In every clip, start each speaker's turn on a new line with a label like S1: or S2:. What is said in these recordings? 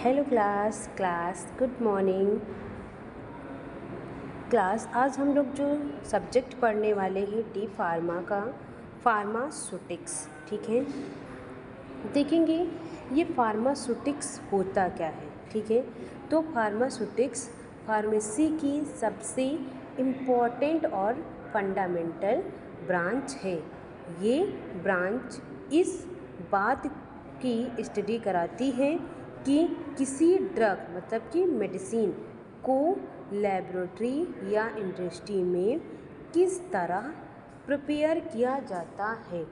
S1: Hello class good morning class. आज हम लोग जो सब्जेक्ट पढ़ने वाले हैं डी फार्मा का फार्मास्यूटिक्स, ठीक है। देखेंगे ये फार्मास्यूटिक्स होता क्या है, ठीक है। तो फार्मास्यूटिक्स फार्मेसी की सबसे इम्पॉर्टेंट और फंडामेंटल ब्रांच है। ये ब्रांच इस बात की स्टडी कराती है कि किसी ड्रग मतलब कि मेडिसिन को लेबोरेटरी या इंडस्ट्री में किस तरह प्रिपेयर किया जाता है,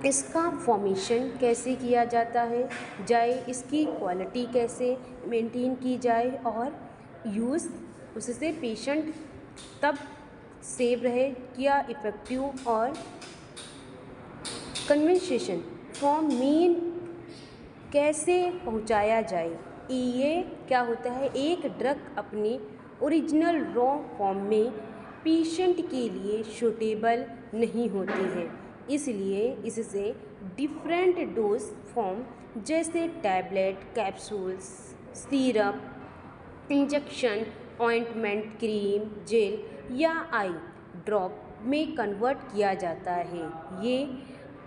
S1: इसका फॉर्मेशन कैसे किया जाता है जाए, इसकी क्वालिटी कैसे मेंटेन की जाए और यूज़ उससे पेशेंट तब सेव रहे, क्या इफ़ेक्टिव और कन्वेंसेशन फॉर्म मेन कैसे पहुंचाया जाए। ये क्या होता है, एक ड्रग अपनी ओरिजिनल रॉ फॉर्म में पेशेंट के लिए सूटेबल नहीं होती है, इसलिए इससे डिफरेंट डोज फॉर्म जैसे tablet, capsules, syrup, injection, ointment, cream, gel या आई ड्रॉप में कन्वर्ट किया जाता है। ये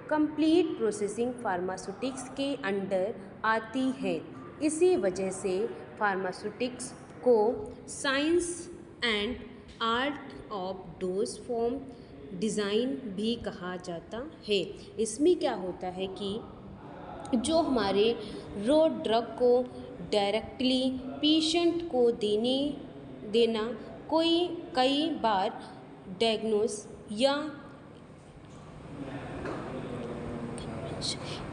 S1: कंप्लीट प्रोसेसिंग फार्मास्यूटिक्स के अंडर आती है। इसी वजह से फार्मास्यूटिक्स को science and art of dose form design भी कहा जाता है। इसमें क्या होता है कि जो हमारे रो ड्रग को डायरेक्टली पेशेंट को देना कई बार डायग्नोस या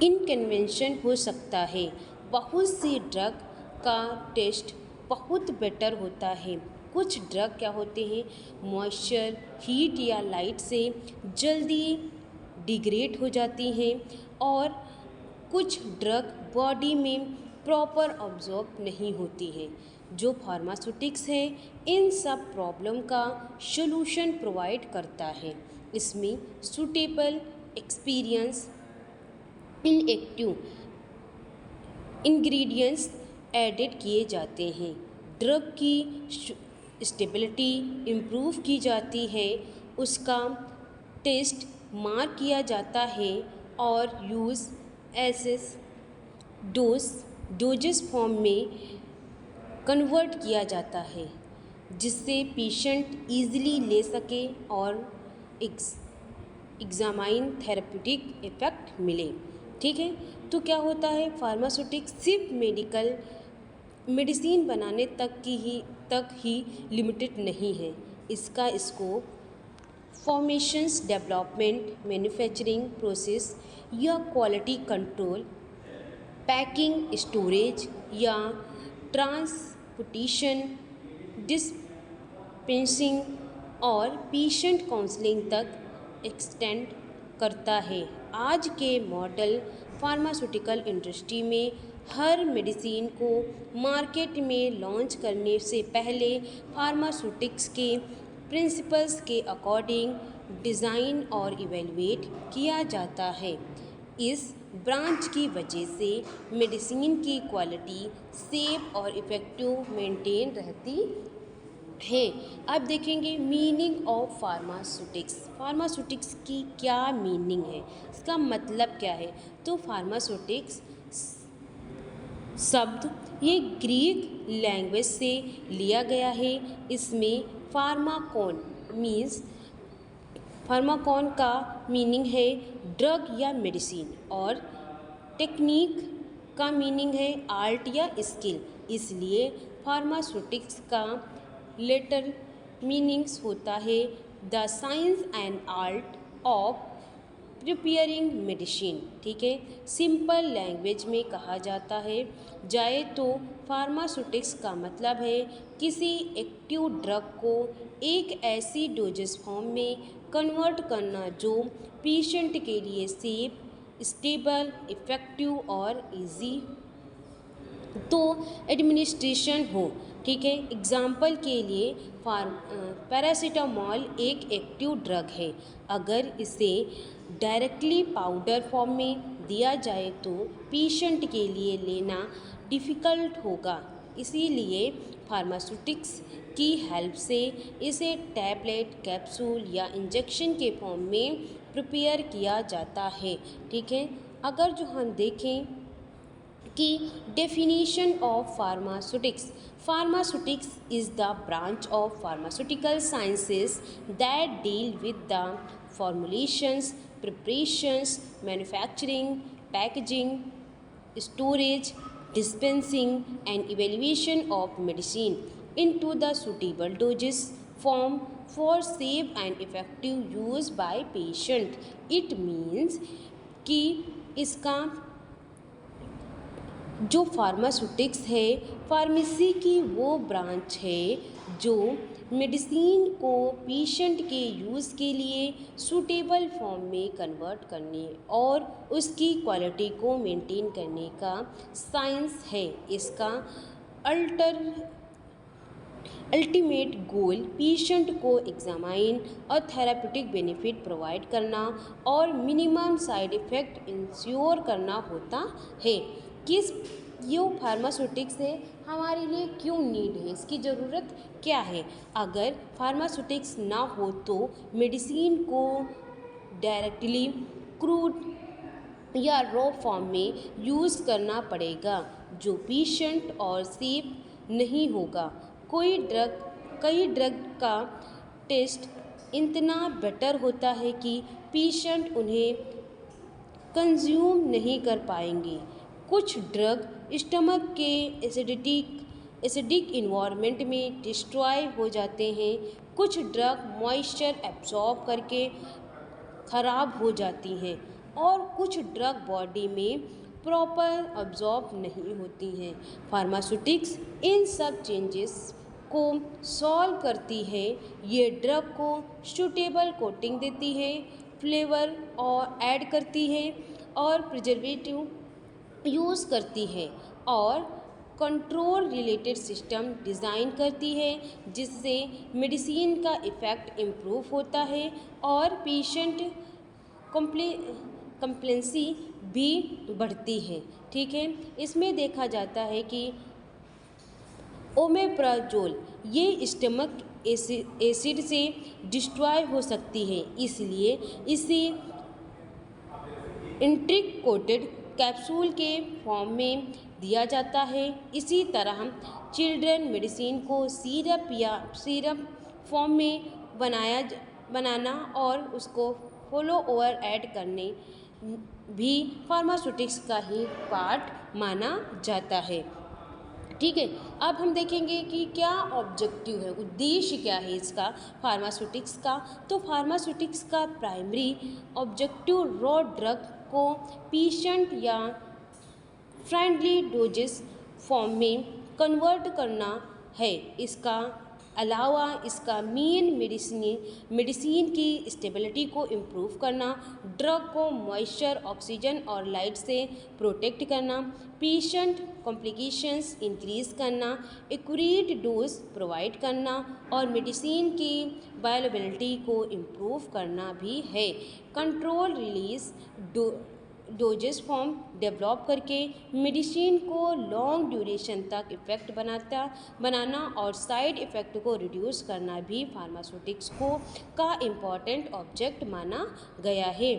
S1: इनकन्वेंशन हो सकता है। बहुत सी ड्रग का टेस्ट बहुत बेटर होता है। कुछ ड्रग क्या होते हैं, मॉइस्चर, हीट या लाइट से जल्दी डिग्रेड हो जाती हैं और कुछ ड्रग बॉडी में प्रॉपर ऑब्जॉर्ब नहीं होती है। जो फार्मास्यूटिक्स है इन सब प्रॉब्लम का सॉल्यूशन प्रोवाइड करता है। इसमें suitable excipients inactive ingredients added किए जाते हैं। ड्रग की स्टेबिलिटी इम्प्रूव की जाती है, उसका टेस्ट मार्क किया जाता है और यूज़ एसेस डोजेस फॉर्म में कन्वर्ट किया जाता है, जिससे पेशेंट इजीली ले सके और एग्जामाइन थेरेप्यूटिक इफ़ेक्ट मिले, ठीक है। तो क्या होता है, फार्मास्यूटिक्स सिर्फ मेडिसिन बनाने तक ही लिमिटेड नहीं है। इसका scope formations, development, manufacturing process या क्वालिटी कंट्रोल, पैकिंग, स्टोरेज या ट्रांसपोर्टेशन, डिस्पेंसिंग और पेशेंट काउंसलिंग तक एक्सटेंड करता है। आज के मॉडल फार्मास्यूटिकल इंडस्ट्री में हर मेडिसिन को मार्केट में लॉन्च करने से पहले फार्मास्यूटिक्स के प्रिंसिपल्स के अकॉर्डिंग डिज़ाइन और इवेलुएट किया जाता है। इस ब्रांच की वजह से मेडिसिन की क्वालिटी सेफ और इफ़ेक्टिव मेंटेन रहती है। अब देखेंगे मीनिंग ऑफ फार्मास्यूटिक्स। फार्मास्यूटिक्स की क्या मीनिंग है, इसका मतलब क्या है। तो फार्मास्यूटिक्स शब्द ये ग्रीक लैंग्वेज से लिया गया है। इसमें फार्माकॉन का मीनिंग है ड्रग या मेडिसिन और टेक्निक का मीनिंग है आर्ट या स्किल। इसलिए फार्मास्यूटिक्स का लेटर मीनिंग्स होता है the science and art of preparing medicine, ठीक है। सिंपल लैंग्वेज में कहा जाए तो फार्मास्यूटिक्स का मतलब है किसी एक्टिव ड्रग को एक ऐसी डोजेस फॉर्म में कन्वर्ट करना जो पेशेंट के लिए सेफ, स्टेबल, इफ़ेक्टिव और इजी तो एडमिनिस्ट्रेशन हो, ठीक है। एग्जाम्पल के लिए पैरासीटामॉल एक एक्टिव ड्रग है। अगर इसे डायरेक्टली पाउडर फॉर्म में दिया जाए तो पेशेंट के लिए लेना डिफ़िकल्ट होगा। इसीलिए फार्मास्यूटिक्स की हेल्प से इसे टैबलेट, कैप्सूल या इंजेक्शन के फॉर्म में प्रिपेयर किया जाता है। ठीक है, अगर जो हम देखें कि definition of pharmaceutics is the branch of pharmaceutical sciences that deal with the formulations, preparations, manufacturing, packaging, storage, dispensing and evaluation of medicine into the suitable dosage form for safe and effective use by patient. It means कि इसका जो pharmaceutics है, pharmacy की वो branch है जो medicine को patient के यूज़ के लिए सूटेबल फॉर्म में कन्वर्ट करने और उसकी क्वालिटी को मेंटेन करने का साइंस है। इसका अल्टीमेट गोल पेशेंट को एग्जामाइन और थेराप्यूटिक बेनिफिट प्रोवाइड करना और मिनिमम साइड इफ़ेक्ट इंश्योर करना होता है। किस ये फार्मास्यूटिक्स है हमारे लिए क्यों नीड है, इसकी ज़रूरत क्या है। अगर फार्मास्यूटिक्स ना हो तो मेडिसिन को डायरेक्टली क्रूड या रॉ फॉर्म में यूज़ करना पड़ेगा जो पेशेंट और सेफ नहीं होगा। कई ड्रग का टेस्ट इतना बेटर होता है कि पेशेंट उन्हें कंज्यूम नहीं कर पाएंगे। कुछ ड्रग स्टमक के एसिडिक इन्वायरमेंट में डिस्ट्रॉय हो जाते हैं। कुछ ड्रग मॉइस्चर एब्जॉर्ब करके ख़राब हो जाती हैं और कुछ ड्रग बॉडी में प्रॉपर अब्जॉर्ब नहीं होती हैं। फार्मास्यूटिक्स इन सब चेंजेस को सॉल्व करती है। ये ड्रग को सूटेबल कोटिंग देती है, फ्लेवर और ऐड करती है और प्रिजर्वेटिव यूज़ करती है और कंट्रोल रिलेटेड सिस्टम डिज़ाइन करती है जिससे मेडिसिन का इफ़ेक्ट इम्प्रूव होता है और पेशेंट कंप्लेंसी भी बढ़ती है। ठीक है, इसमें देखा जाता है कि ओमेप्राजोल ये स्टमक एसिड से डिस्ट्रॉय हो सकती है, इसलिए इसे इंट्रिक कोटेड कैप्सूल के फॉर्म में दिया जाता है। इसी तरह चिल्ड्रन मेडिसिन को सिरप फॉर्म में बनाना और उसको फॉलो ओवर ऐड करने भी फार्मास्यूटिक्स का ही पार्ट माना जाता है। ठीक है, अब हम देखेंगे कि क्या ऑब्जेक्टिव है, उद्देश्य क्या है इसका फार्मास्यूटिक्स का। तो फार्मास्यूटिक्स का प्राइमरी ऑब्जेक्टिव रॉ ड्रग को पेशेंट या फ्रेंडली डोजेस फॉर्म में कन्वर्ट करना है। इसका अलावा इसका मेन मेडिसिन की स्टेबिलिटी को इम्प्रूव करना, ड्रग को मॉइस्चर, ऑक्सीजन और लाइट से प्रोटेक्ट करना, पेशेंट कॉम्प्लिकेशंस इंक्रीज़ करना, एक्यूरेट डोज प्रोवाइड करना और मेडिसिन की बायोअवेलेबिलिटी को इम्प्रूव करना भी है। Control release doses form develop करके मेडिसिन को लॉन्ग ड्यूरेशन तक इफ़ेक्ट बनाना और साइड इफ़ेक्ट को रिड्यूस करना भी फार्मास्यूटिक्स का इम्पॉर्टेंट ऑब्जेक्ट माना गया है।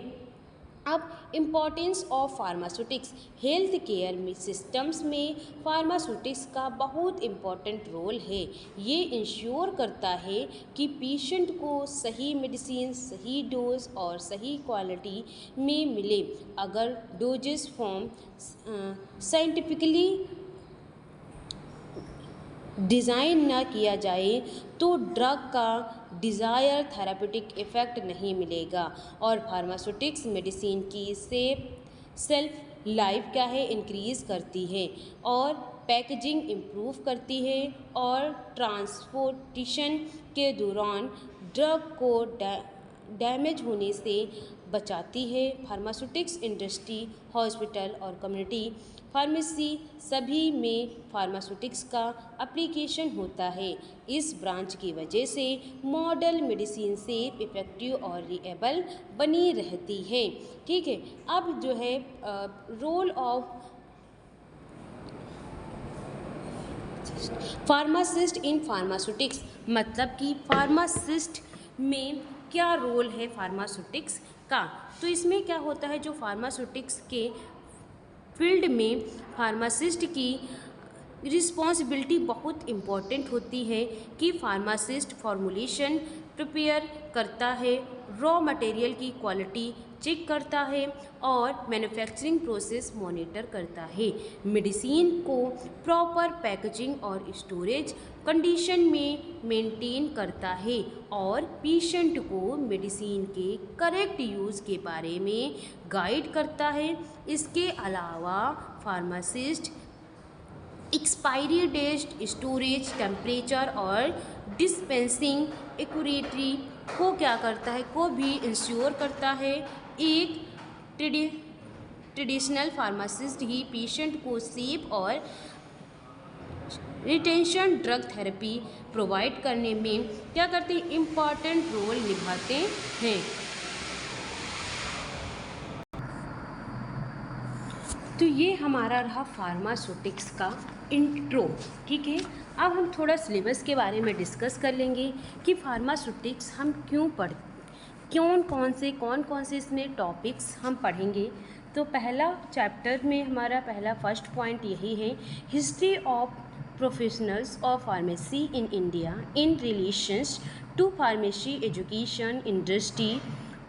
S1: अब importance of pharmaceutics health care में सिस्टम्स में फार्मास्यूटिक्स का बहुत इम्पॉर्टेंट रोल है। ये इंश्योर करता है कि पेशेंट को सही मेडिसिन, सही डोज और सही क्वालिटी में मिले। अगर डोजेस फॉर्म साइंटिफिकली डिज़ाइन ना किया जाए तो ड्रग का डिज़ायर थेराप्यूटिक इफ़ेक्ट नहीं मिलेगा और फार्मास्यूटिक्स मेडिसिन की सेल्फ लाइफ क्या है इंक्रीज़ करती है और पैकेजिंग इम्प्रूव करती है और ट्रांसपोर्टेशन के दौरान ड्रग को डैमेज होने से बचाती है। फार्मास्यूटिक्स इंडस्ट्री, हॉस्पिटल और कम्युनिटी फार्मेसी सभी में फार्मास्यूटिक्स का एप्लीकेशन होता है। इस ब्रांच की वजह से मॉडल मेडिसिन सेफ, इफ़ेक्टिव और रिएबल बनी रहती है। ठीक है, अब जो है role of pharmacist in pharmaceutics, मतलब कि फार्मासिस्ट में क्या रोल है फार्मास्यूटिक्स का। तो इसमें क्या होता है, जो फार्मास्यूटिक्स के फील्ड में फार्मासिस्ट की रिस्पॉन्सिबिलिटी बहुत इम्पॉर्टेंट होती है कि फार्मासिस्ट फॉर्मुलेशन प्रिपेयर करता है, रॉ मटेरियल की क्वालिटी चेक करता है और मैन्युफैक्चरिंग प्रोसेस मॉनिटर करता है। मेडिसिन को प्रॉपर पैकेजिंग और स्टोरेज कंडीशन में मेंटेन करता है और पेशेंट को मेडिसिन के करेक्ट यूज़ के बारे में गाइड करता है। इसके अलावा pharmacist expiry date, storage, temperature और डिस्पेंसिंग एक्यूरेटी को क्या करता है, को भी इंश्योर करता है। एक ट्रेडिशनल फार्मासिस्ट ही पेशेंट को सेफ और रिटेंशन ड्रग थेरेपी प्रोवाइड करने में क्या करते हैं, इम्पॉर्टेंट रोल निभाते हैं। तो ये हमारा रहा फार्मास्यूटिक्स का इंट्रो। ठीक है, अब हम थोड़ा सिलेबस के बारे में डिस्कस कर लेंगे कि फार्मास्यूटिक्स हम क्यों कौन कौन से इसमें टॉपिक्स हम पढ़ेंगे। तो पहला चैप्टर में हमारा पहला फर्स्ट पॉइंट यही है, history of professionals of pharmacy in India in relations to pharmacy education, industry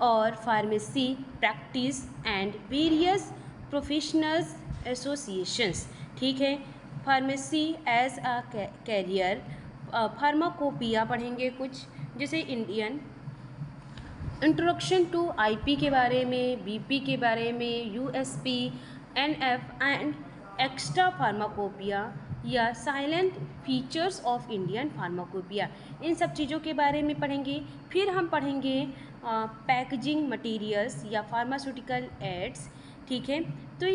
S1: और pharmacy practice and various professionals associations. ठीक है, pharmacy as a career, pharmacopoeia पढ़ेंगे कुछ, जैसे इंडियन इंट्रोडक्शन टू आईपी के बारे में, बीपी के बारे में, USP, NF and extra pharmacopoeia या silent features of Indian pharmacopoeia, इन सब चीज़ों के बारे में पढ़ेंगे। फिर हम पढ़ेंगे पैकेजिंग मटेरियल्स या फार्मास्यूटिकल एड्स। ठीक है, तो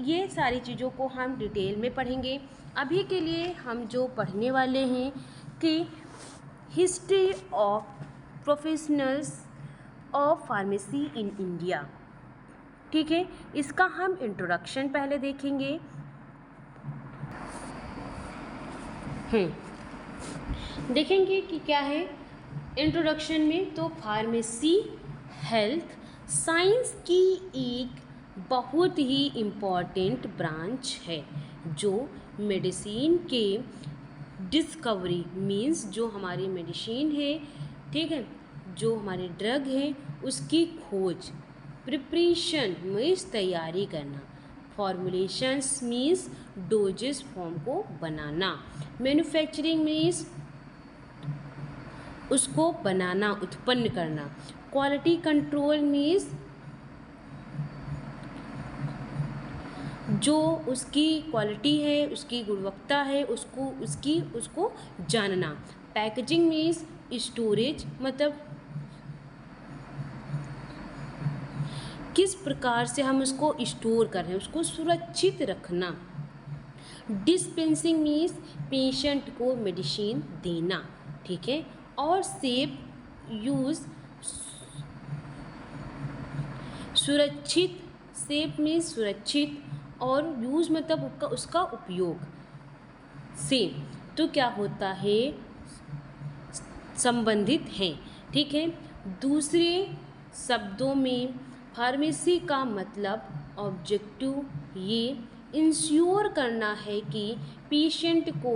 S1: ये सारी चीज़ों को हम डिटेल में पढ़ेंगे। अभी के लिए हम जो पढ़ने वाले हैं कि history of professionals of pharmacy in India. ठीक है, इसका हम इंट्रोडक्शन पहले देखेंगे। देखेंगे कि क्या है इंट्रोडक्शन में। तो फार्मेसी हेल्थ साइंस की एक बहुत ही इम्पॉर्टेंट ब्रांच है जो मेडिसिन के डिस्कवरी मीन्स जो हमारी मेडिसिन है, ठीक है, जो हमारे ड्रग है उसकी खोज, प्रिपरेशन मीन्स तैयारी करना, फॉर्मुलेशंस मीन्स डोजेस फॉर्म को बनाना, मैन्युफैक्चरिंग मीन्स उसको बनाना, उत्पन्न करना, क्वालिटी कंट्रोल मीन्स जो उसकी क्वालिटी है, उसकी गुणवत्ता है, उसको जानना, पैकेजिंग मीन्स स्टोरेज, मतलब किस प्रकार से हम उसको स्टोर कर रहे हैं, उसको सुरक्षित रखना, डिस्पेंसिंग मीन्स पेशेंट को मेडिसिन देना। ठीक है, और सेफ यूज़, सुरक्षित, सेफ मीन्स सुरक्षित और यूज़ मतलब उसका उपयोग से तो क्या होता है, संबंधित है। ठीक है, दूसरे शब्दों में फार्मेसी का मतलब ऑब्जेक्टिव ये इंश्योर करना है कि पेशेंट को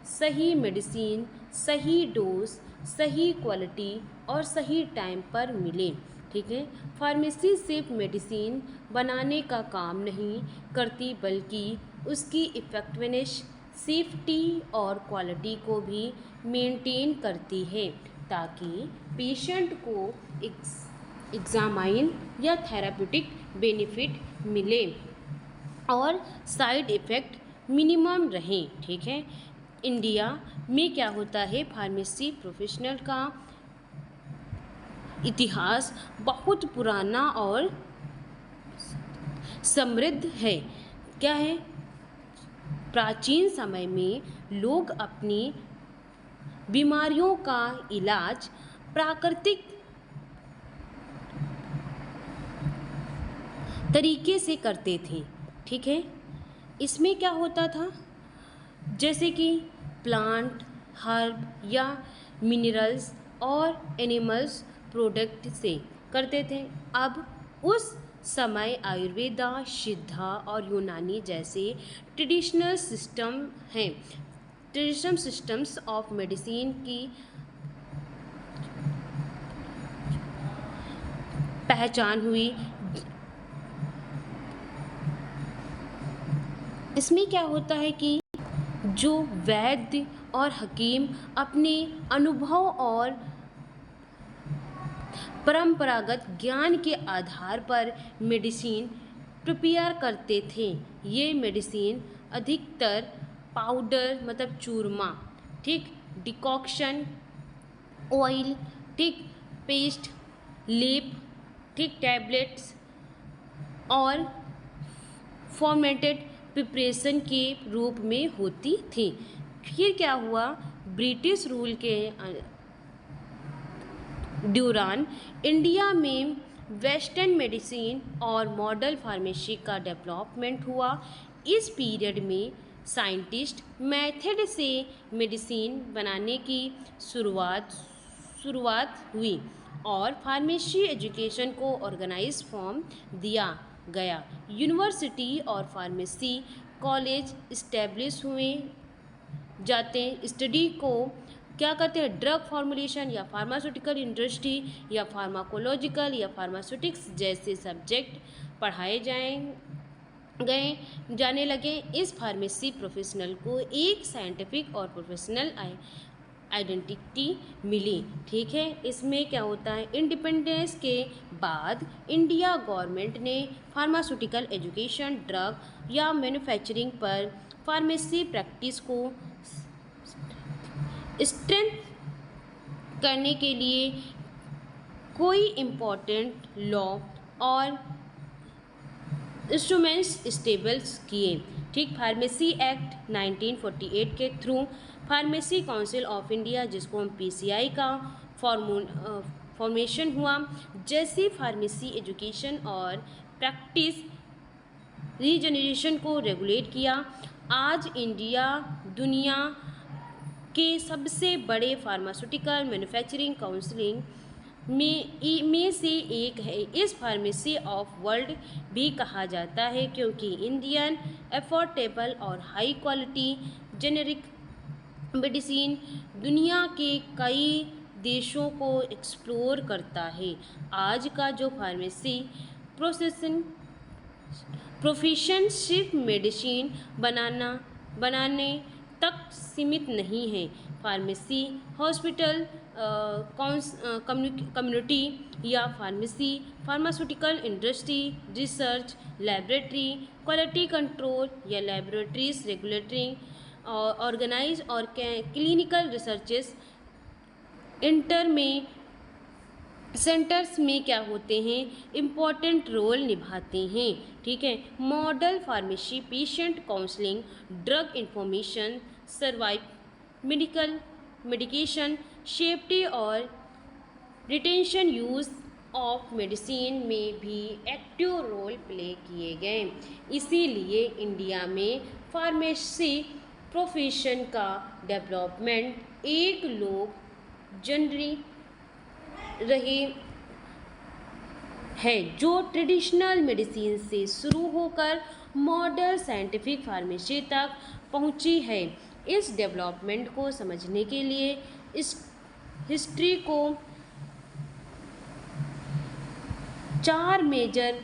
S1: सही मेडिसिन, सही डोज, सही क्वालिटी और सही टाइम पर मिले। ठीक है, फार्मेसी सिर्फ मेडिसिन बनाने का काम नहीं करती बल्कि उसकी इफ़ेक्टिवनेस, सेफ्टी और क्वालिटी को भी मेंटेन करती है ताकि पेशेंट को एग्जामाइन या थेराप्यूटिक बेनिफिट मिले और साइड इफ़ेक्ट मिनिमम रहें। ठीक है, इंडिया में क्या होता है, फार्मेसी प्रोफेशनल का इतिहास बहुत पुराना और समृद्ध है। क्या है? प्राचीन समय में लोग अपनी बीमारियों का इलाज प्राकृतिक तरीके से करते थे। ठीक है, इसमें क्या होता था, जैसे कि प्लांट, हर्ब या मिनरल्स और एनिमल्स प्रोडक्ट से करते थे। अब उस समय आयुर्वेदा, सिद्धा और यूनानी जैसे ट्रेडिशनल सिस्टम्स ऑफ मेडिसिन की पहचान हुई। इसमें क्या होता है कि जो वैद्य और हकीम अपने अनुभव और परंपरागत ज्ञान के आधार पर मेडिसिन प्रिपेयर करते थे। ये मेडिसिन अधिकतर पाउडर मतलब चूरमा, ठीक, डिकॉक्शन, ऑयल, ठीक, पेस्ट, लेप, ठीक, टैबलेट्स और फॉर्मेटेड प्रिपरेशन के रूप में होती थी। फिर क्या हुआ, ब्रिटिश रूल के दौरान इंडिया में वेस्टर्न मेडिसिन और मॉडर्न फार्मेसी का डेवलपमेंट हुआ। इस पीरियड में साइंटिस्ट मेथड से मेडिसिन बनाने की शुरुआत हुई और फार्मेसी एजुकेशन को ऑर्गेनाइज फॉर्म दिया गया। यूनिवर्सिटी और फार्मेसी कॉलेज इस्टेब्लिश हुए जाते स्टडी को क्या करते हैं, ड्रग फॉर्मुलेशन या फार्मास्यूटिकल इंडस्ट्री या फार्माकोलॉजिकल या फार्मास्यूटिक्स जैसे सब्जेक्ट पढ़ाए जाने लगे। इस फार्मेसी प्रोफेशनल को एक साइंटिफिक और प्रोफेशनल आइडेंटिटी मिली। ठीक है, इसमें क्या होता है, इंडिपेंडेंस के बाद इंडिया गवर्नमेंट ने फार्मास्यूटिकल एजुकेशन, ड्रग या मैन्युफैक्चरिंग पर फार्मेसी प्रैक्टिस को स्ट्रेंथ करने के लिए कोई इम्पोर्टेंट लॉ और इंस्ट्रूमेंट्स स्टेबल्स किए। ठीक, फार्मेसी एक्ट 1948 के through pharmacy council of India, जिसको हम PCI का फॉर्मेशन हुआ, जैसे फार्मेसी एजुकेशन और प्रैक्टिस रीजनरेशन को रेगुलेट किया। आज इंडिया दुनिया के सबसे बड़े फार्मास्यूटिकल मैन्युफैक्चरिंग काउंसिलिंग में से एक है। इस फार्मेसी ऑफ वर्ल्ड भी कहा जाता है क्योंकि इंडियन एफोर्डेबल और हाई क्वालिटी जेनेरिक मेडिसिन दुनिया के कई देशों को एक्सप्लोर करता है। आज का जो फार्मेसी प्रोफेशन सिर्फ मेडिसिन बनाने तक सीमित नहीं है। फार्मेसी हॉस्पिटल, कम्युनिटी या pharmaceutical industry, research laboratory, quality control या लैबोरेटरीज, रेगुलेटरी ऑर्गेनाइज और क्लिनिकल रिसर्चेस सेंटर्स में क्या होते हैं, इम्पॉर्टेंट रोल निभाते हैं। ठीक है, model pharmacy, patient counselling, drug information, medication safety और रिटेंशन यूज़ ऑफ मेडिसिन में भी एक्टिव रोल प्ले किए गए। इसीलिए इंडिया में फार्मेसी प्रोफेशन का डेवलपमेंट एक लोग जनरी रहे है, जो ट्रेडिशनल मेडिसिन से शुरू होकर मॉडर्न साइंटिफिक फार्मेसी तक पहुंची है। इस डेवलपमेंट को समझने के लिए इस हिस्ट्री को 4 मेजर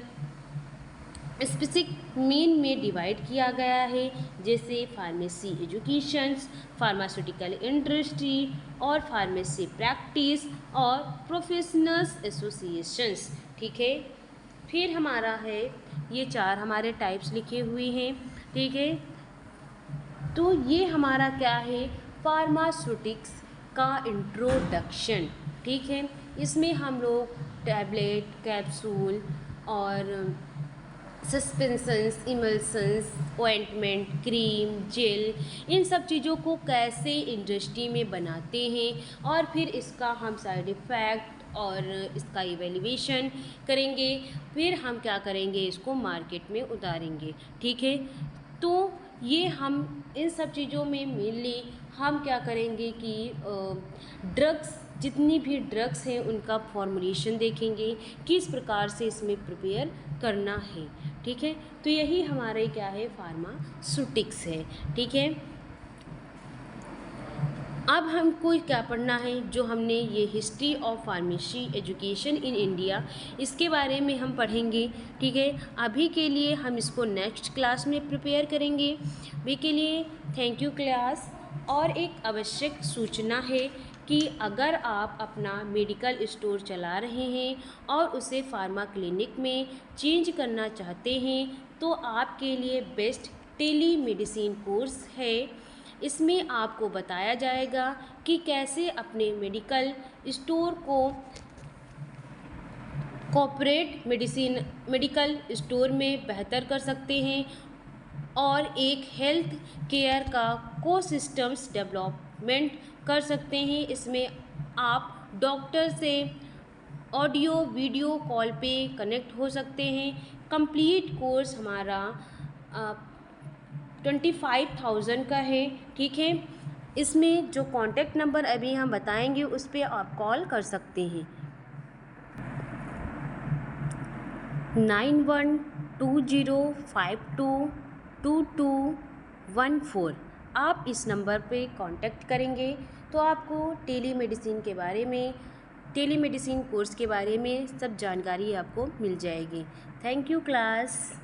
S1: स्पेसिफिक मेन में डिवाइड किया गया है, जैसे फार्मेसी एजुकेशन, फार्मास्यूटिकल इंडस्ट्री और फार्मेसी प्रैक्टिस और प्रोफेशनल्स एसोसिएशंस। ठीक है, फिर हमारा है ये 4 हमारे टाइप्स लिखे हुए हैं। ठीक है, तो ये हमारा क्या है, फार्मास्यूटिक्स का इंट्रोडक्शन। ठीक है, इसमें हम लोग टैबलेट, कैप्सूल और suspensions, emulsions, ointment, cream, gel, इन सब चीज़ों को कैसे इंडस्ट्री में बनाते हैं और फिर इसका हम साइड इफ़ेक्ट और इसका इवैल्यूएशन करेंगे। फिर हम क्या करेंगे, इसको मार्केट में उतारेंगे। ठीक है, तो ये हम इन सब चीज़ों में मेनली हम क्या करेंगे कि ड्रग्स, जितनी भी ड्रग्स हैं उनका फॉर्मुलेशन देखेंगे, किस प्रकार से इसमें प्रिपेयर करना है। ठीक है, तो यही हमारे क्या है, फार्मास्यूटिक्स है। ठीक है, अब हमको क्या पढ़ना है, जो हमने ये history of pharmacy education in India, इसके बारे में हम पढ़ेंगे। ठीक है, अभी के लिए हम इसको नेक्स्ट क्लास में प्रिपेयर करेंगे। अभी के लिए थैंक यू क्लास। और एक आवश्यक सूचना है कि अगर आप अपना मेडिकल स्टोर चला रहे हैं और उसे फार्मा क्लिनिक में चेंज करना चाहते हैं, तो आपके लिए बेस्ट टेली मेडिसिन कोर्स है। इसमें आपको बताया जाएगा कि कैसे अपने मेडिकल स्टोर को कॉर्पोरेट मेडिकल स्टोर में बेहतर कर सकते हैं और एक हेल्थ केयर का को सिस्टम्स डेवलपमेंट कर सकते हैं। इसमें आप डॉक्टर से ऑडियो वीडियो कॉल पे कनेक्ट हो सकते हैं। कंप्लीट कोर्स हमारा 25,000 का है। ठीक है, इसमें जो कॉन्टैक्ट नंबर अभी हम बताएंगे उस पर आप कॉल कर सकते हैं, 9120522214। आप इस नंबर पे कांटेक्ट करेंगे तो आपको टेलीमेडिसिन के बारे में, टेलीमेडिसिन कोर्स के बारे में सब जानकारी आपको मिल जाएगी। Thank you class.